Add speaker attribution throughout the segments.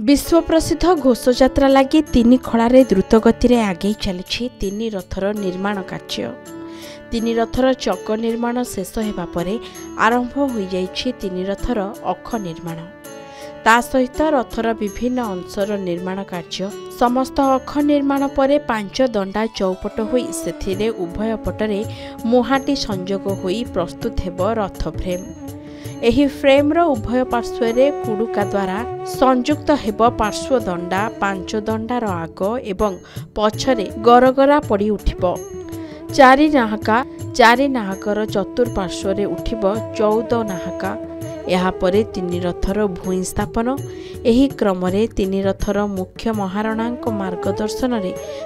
Speaker 1: विश्व प्रसिद्ध घोषयात्रा लगी तीन खड़ार द्रुतगति आगे चली तीन रथर निर्माण कार्य। तीन रथर चक निर्माण शेष होगा पर आरंभ हो जाइछि तीन रथर अख निर्माण। ता सहित रथर विभिन्न अंशर निर्माण कार्य। समस्त अख निर्माण पर 5 दंडा चौपट होई सेथिरे उभय पटरे मुहाटी संजोग होई प्रस्तुत हेब रथ फ्रेम। एही फ्रेम्र उभय पार्श्वरे कुडुका द्वारा संयुक्त हेब पार्श्व दंडा 5 दंडार आग एवं पछरे गरगरा पड़ी उठिब। चारि नाहकार चतुर्पार्श्वरे उठिब 14 नाहका। यापरे तीन रथर भूई स्थापन। एही क्रमरे तीन रथर मुख्य महारणांक मार्गदर्शन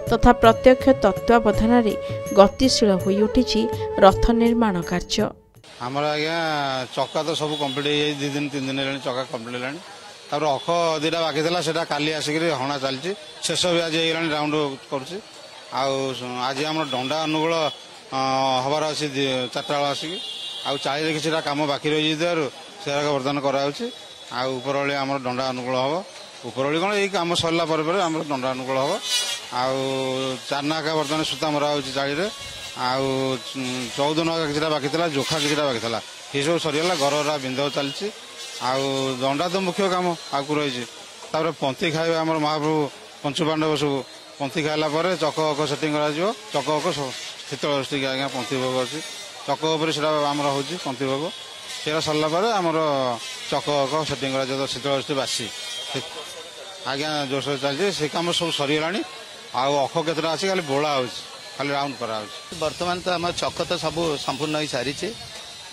Speaker 1: तथा प्रत्यक्ष तत्वावधान गतिशील होई उठिछि रथ निर्माण कार्य।
Speaker 2: आमर आज्ञा चक्का तो सब कम्प्लीट हो 2 दिन 3 दिन है चक्का कम्प्लीट है। अख 2टा बाकी था काली आसिक हणा चलती शेष भी आज हो राउंड करुच्ची। आज आम दंडा अनुकूल हबार अच्छी 4टा बेल आसिक आउ 40 किसी कम बाकी रही सेराक बर्तमान कराऊँगी। आम दंडा अनुकूल हम उपरओली कौन ये कम सरला आम दंडा अनुकूल हम। 4 नाका बर्तमान सूता मरा हो 40 आउ 14 नाका किसी बाकी था जोखा किसी बाकी था ये सब सरीगला घर बिंद चलती। दंडा तो मुख्य कम आगे रही पंथी खाए आम महाप्रभु पंचुपांडव सब पंथी खाइला चक अक सेटिंग चक अक शीतल दृष्टि आज्ञा पंथी भोग अच्छी चक आमर हो पंथी भोग से सरला आमर चक अक सेटिंग शीतल दृष्टि बासी आज्ञा जोश चलती से कम सब सरीगला। अख केतटा अच्छी खाली बोला हो खाली राउंड करा
Speaker 3: बर्तमान तो आम चक तो सब संपूर्ण हो सारी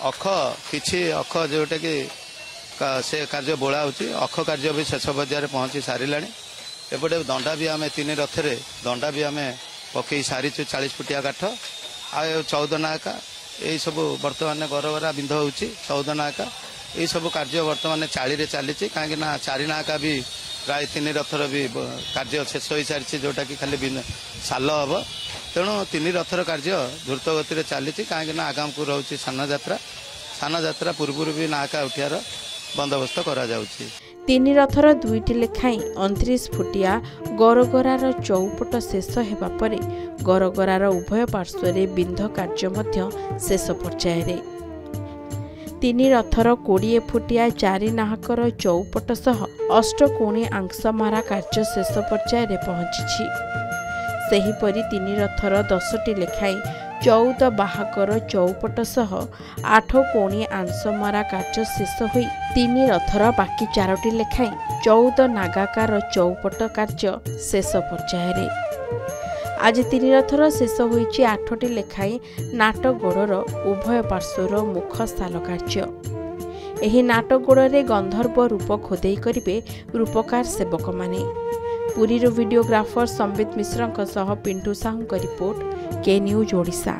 Speaker 3: अख कि अख जोटा कि से कार्य बोला अख कार्य भी शेष पर्यायर पहुंची सारा। एपटे दंडा भी आम 3 रथरे दंडा भी आम पकई सारी 40 फुटिया काठ आ 14 नाका यही सब बर्तमान गरगरा बिंध हो 14 नाका यही सब कार्य बर्तमान 40 चली कहीं 4 नाका भी प्राय 3 रथर भी कार्य शेष हो सारी जोटा कि खाली साल हम। तेणु 3 रथर कार्य द्रुत गति चली कहीं आगाम को रोचे सान यात्रा पूर्व भी नाका उठार बंदोबस्त करा जाउछि।
Speaker 1: तीन रथर 2टी लेखाई 29 फुटिया गरगरार चौपट शेष हेबा परे गरगरार उभय पार्श्वरे बिंध कार्य मध्य शेष पर्यायर। तीन रथर 20 फुटिया 4 नाहकर चौपट सह 8 कोणी आंसमारा कार्य शेष पर्यायर पहुंची। सेहीपरि 3 रथर 10टी लेखाई 14 बाहाकर चौपट सह 8 कोणी आंसमारा कार्य शेष होई 3 रथर बाकी 4टी लेखाई 14 नागाकार चौपट कार्य शेष पर्यायर। आज 3 रथर शेष होईछि 8टी लेखाई नाटगोड़र उभय पार्श्वर मुख साल कार्य। एही नाटगोड़े गंधर्व रूप खोदेई करिवे रूपकार सेवक माने। पुरीर वीडियोग्राफर संबित मिश्र सह पिंटू साहू रिपोर्ट के न्यूज ओडिशा।